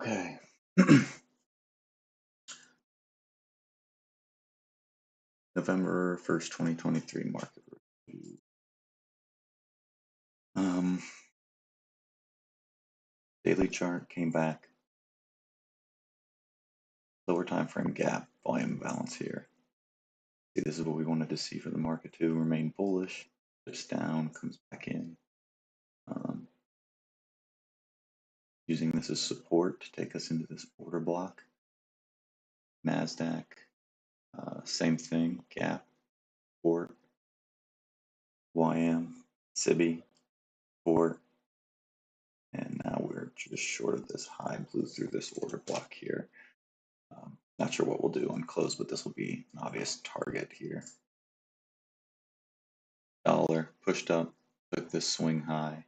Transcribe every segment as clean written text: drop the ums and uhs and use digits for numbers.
Okay. November 1st, 2023 market review. Daily chart came back. Lower time frame gap, volume balance here. See, this is what we wanted to see for the market to remain bullish. Dips down, comes back in. Using this as support to take us into this order block. NASDAQ, same thing, gap, support, YM, SIBI, support, and now we're just short of this high, blew through this order block here. Not sure what we'll do on close, but this will be an obvious target here. Dollar pushed up, took this swing high,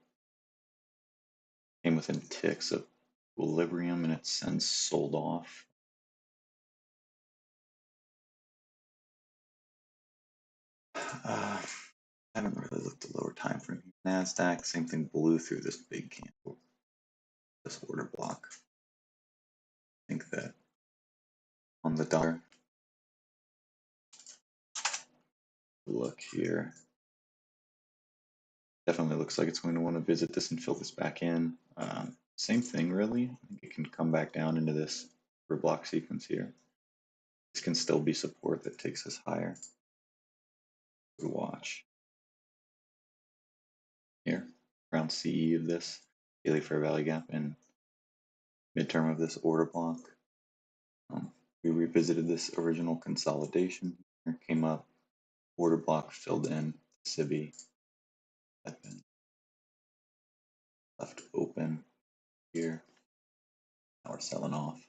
came within ticks of equilibrium, and it's since sold off. I haven't really looked at lower time frame. NASDAQ, same thing, blew through this big candle, this order block. I think that on the dollar, look here, definitely looks like it's going to want to visit this and fill this back in. Same thing, really. I think it can come back down into this order block sequence here. This can still be support that takes us higher. We watch here around CE of this daily fair value gap and midterm of this order block. We revisited this original consolidation. Here came up, order block filled in, SIBI had been left open here. Now we're selling off.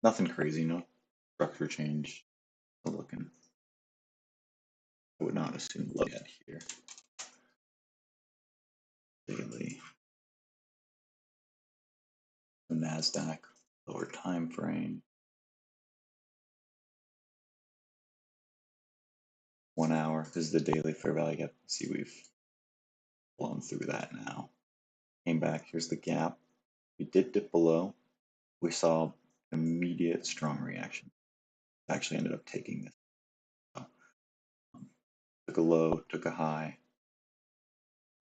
Nothing crazy, no structure change. Still looking. I would not assume look at here. Daily. The NASDAQ, lower time frame. 1 hour. This is the daily fair value gap. See, we've blown through that now. Came back. Here's the gap. We did dip below. We saw immediate strong reaction. Actually ended up taking this. Took a low, took a high.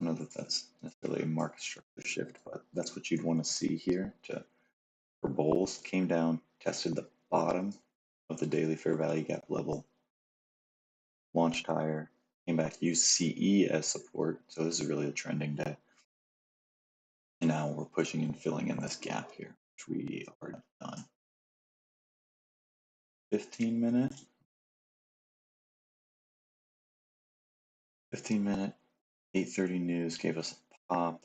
I don't know that that's necessarily a market structure shift, but that's what you'd want to see here for bulls. Came down, tested the bottom of the daily fair value gap level, launched higher, came back, used CE as support. So this is really a trending day. And now we're pushing and filling in this gap here, which we already done. 15-minute. 15-minute, 8:30 news gave us a pop.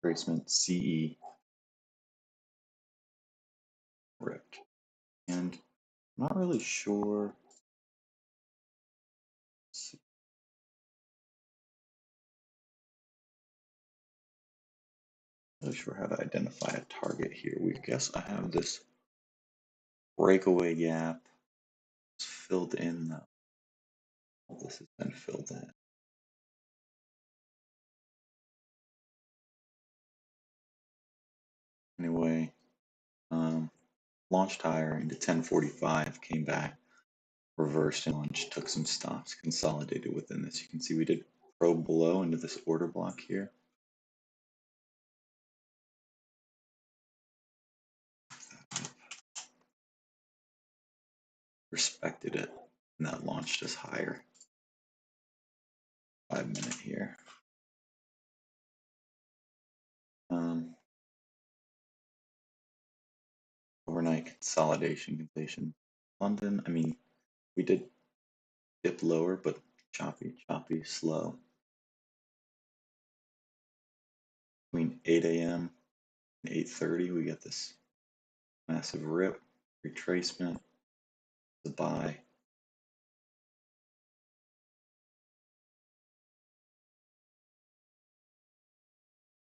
Retracement CE ripped. And I'm not really sure. Really sure how to identify a target here. We guess I have this breakaway gap. It's filled in though. All this has been filled in. Anyway, launched higher into 1045, came back, reversed and launched, took some stops, consolidated within this. You can see we did probe below into this order block here. Respected it, and that launched us higher. 5-minute here. Overnight consolidation completion. London, I mean, we did dip lower, but choppy, slow. Between 8 a.m. and 8:30, we get this massive rip, retracement, the buy.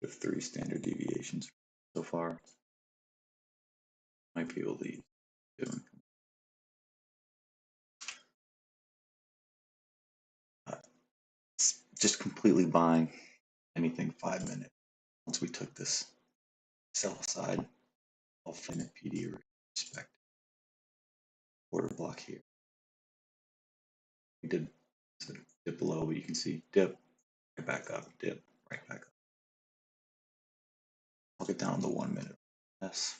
With 3 standard deviations so far. Might be able to do just completely buying anything 5 minute. Once we took this sell side, I'll finite PD respect order block here. We did dip below, but you can see dip, right back up, dip, right back up. I'll get down to 1 minute. Yes.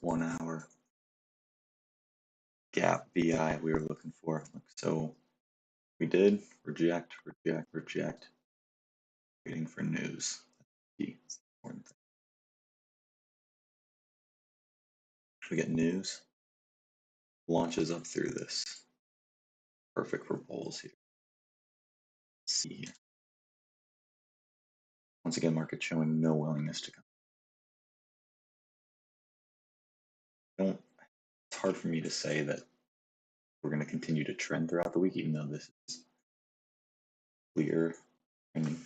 1 hour gap VI we were looking for. So we did reject, reject, reject. Waiting for news. That's the important thing. If we get news, launches up through this. Perfect for bulls here. Let's see here. Once again, market showing no willingness to come. It's hard for me to say that we're going to continue to trend throughout the week, even though this is clear. And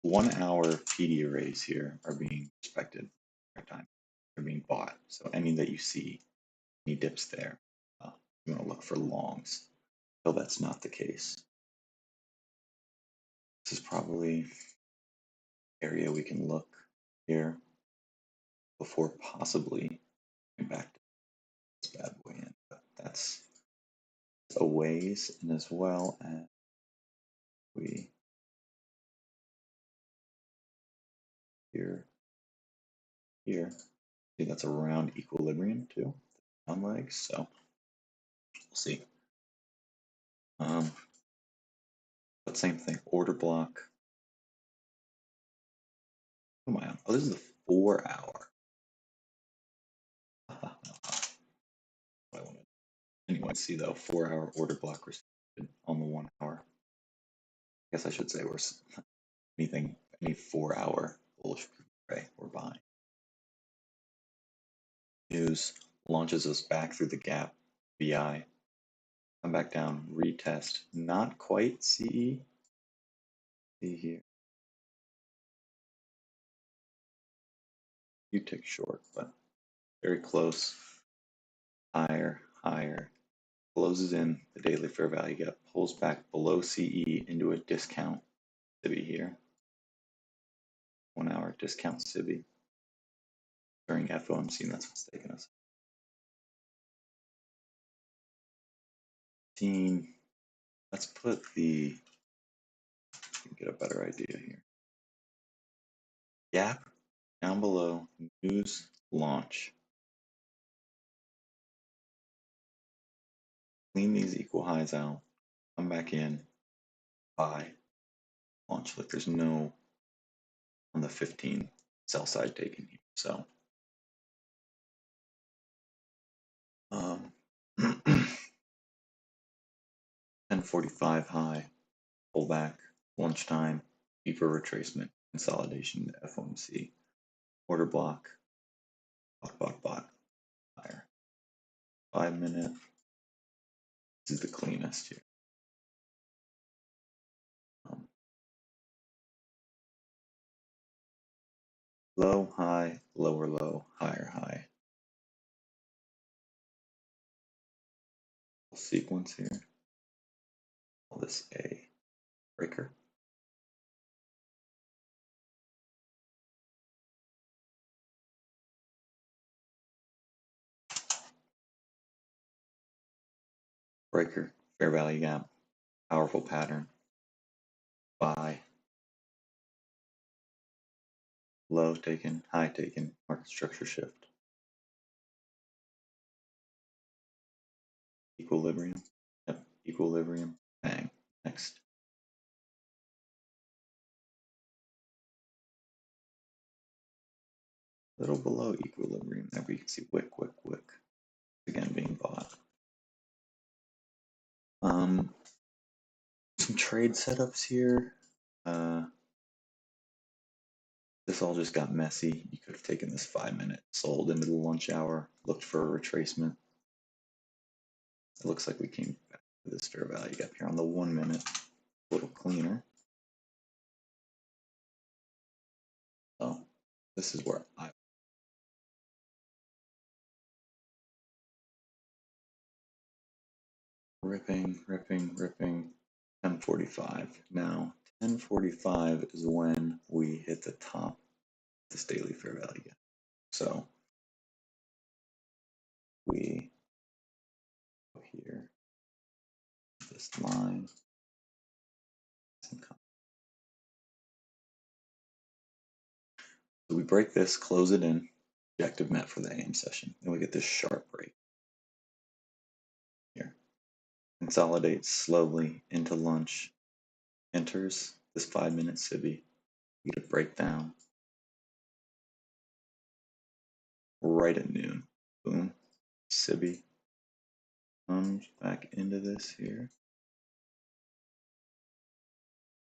1 hour PD arrays here are being respected every time. They're being bought. So any that you see, any dips there, you want to look for longs. So that's not the case. This is probably area we can look here before possibly going back to this bad boy in. But that's a ways, and as well as we here, see that's around equilibrium too, down legs. So we'll see. But same thing, order block. Who am I on? Oh, this is the 4 hour. What I wanted. Anyway, see though, 4 hour order block respected on the 1 hour. I guess I should say we're any 4 hour bullish array we're buying. News launches us back through the gap, VI, come back down, retest, not quite CE. See here. You tick short, but very close. Higher, higher. Closes in the daily fair value gap, pulls back below CE into a discount SIBI here. 1 hour discount SIBI during FOMC, and that's what's taking us. Let's put get a better idea here. Gap down below, news launch. Clean these equal highs out, come back in, buy, launch. Like there's no on the 15 sell side taken here. So 1045 high, pull back, lunchtime, deeper retracement, consolidation to FOMC, order block, bot, higher. 5 minute. This is the cleanest here. Low, high, lower, low, higher, high. Sequence here. Call this a breaker. Breaker, fair value gap, powerful pattern. Buy. Low taken, high taken, market structure shift. Equilibrium. Yep, equilibrium. Bang. Next. Little below equilibrium there, but you can see wick. Again being bought. Some trade setups here. This all just got messy. You could have taken this 5 minute, sold into the lunch hour, looked for a retracement. It looks like we came back to this fair value gap here on the 1 minute, a little cleaner. So this is where I ripping, ripping, ripping. 1045. Now, 1045 is when we hit the top of this daily fair value gap. So we go here, this line. So we break this, close it in, objective met for the AM session. Then we get this sharp break here. Consolidates slowly into lunch, enters this 5-minute SIBI. We get a breakdown right at noon. Boom, SIBI comes back into this here.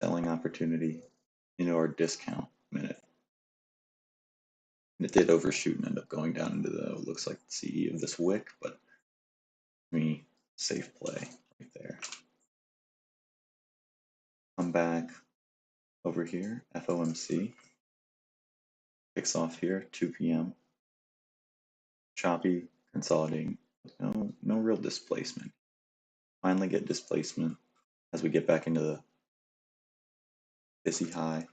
Selling opportunity into our discount minute. And it did overshoot and end up going down into the, looks like the CE of this wick, but me, safe play right there. Come back over here, FOMC. Kicks off here, 2 p.m. Choppy, consolidating, no real displacement. Finally get displacement as we get back into the busy high.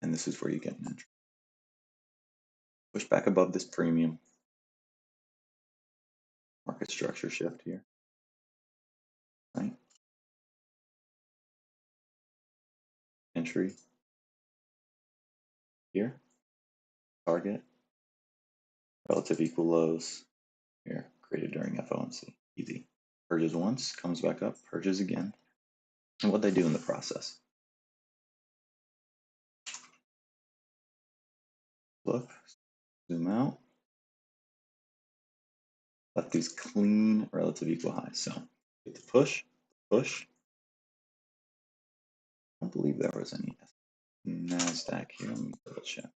And this is where you get an entry. Push back above this premium. Market structure shift here. Right? Entry here. Target. Relative equal lows here, created during FOMC. Easy. Purges once, comes back up, purges again. And what they do in the process. Look, zoom out. Left these clean relative equal highs. So get the push, push. I don't believe there was any NASDAQ here. Let me double check.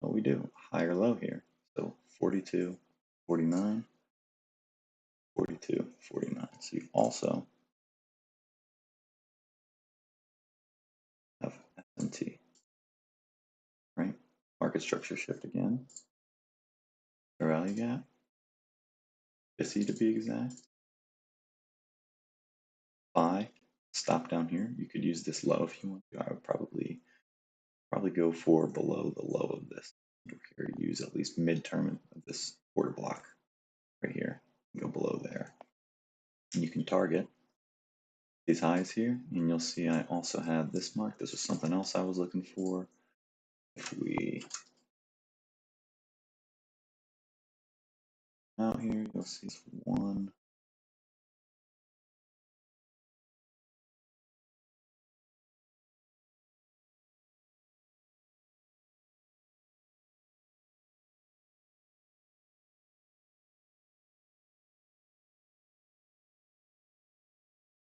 What we do, higher low here. So 42, 49, 42, 49. So you also have SMT, right? Market structure shift again. The value gap. 50 to be exact. Buy, stop down here. You could use this low if you want to. I would probably go for below the low of this. Here, use at least midterm of this order block right here. Go below there. And you can target these highs here, and you'll see I also have this mark. This was something else I was looking for. If we out here, you'll see this one.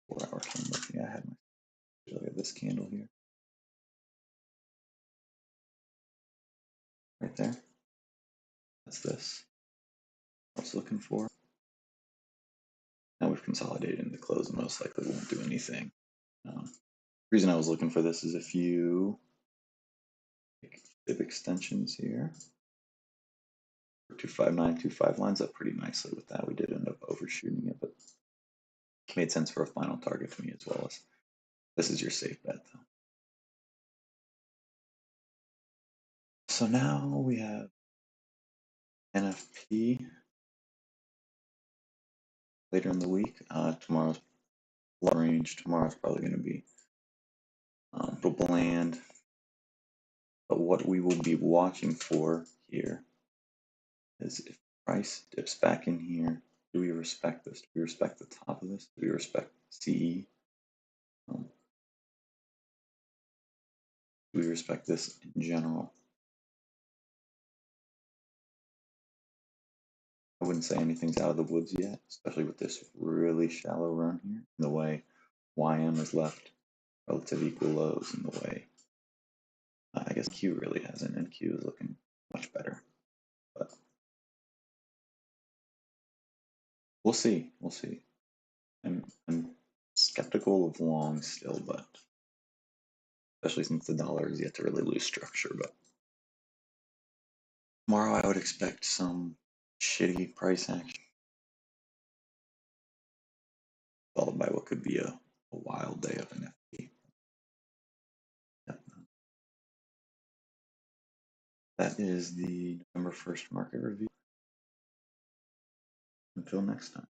Four-hour candle. Yeah, I had my look at this candle here. Right there. That's this. I was looking for. Now we've consolidated into close and most likely won't do anything. The reason I was looking for this is if you take fib extensions here, 25925 lines up pretty nicely with that. We did end up overshooting it, but it made sense for a final target to me as well. As this is your safe bet though. So now we have NFP later in the week. Tomorrow's long range. Tomorrow's probably going to be bland. But what we will be watching for here is if price dips back in here, do we respect this? Do we respect the top of this? Do we respect CE? Do we respect this in general? I wouldn't say anything's out of the woods yet, especially with this really shallow run here, and the way YM has left relative equal lows, and the way I guess Q really hasn't, and Q is looking much better. But we'll see. We'll see. I'm skeptical of long still, but especially since the dollar is yet to really lose structure. But tomorrow I would expect some shitty price action. followed by what could be a wild day of an FP. Yep. That is the November 1st market review. Until next time.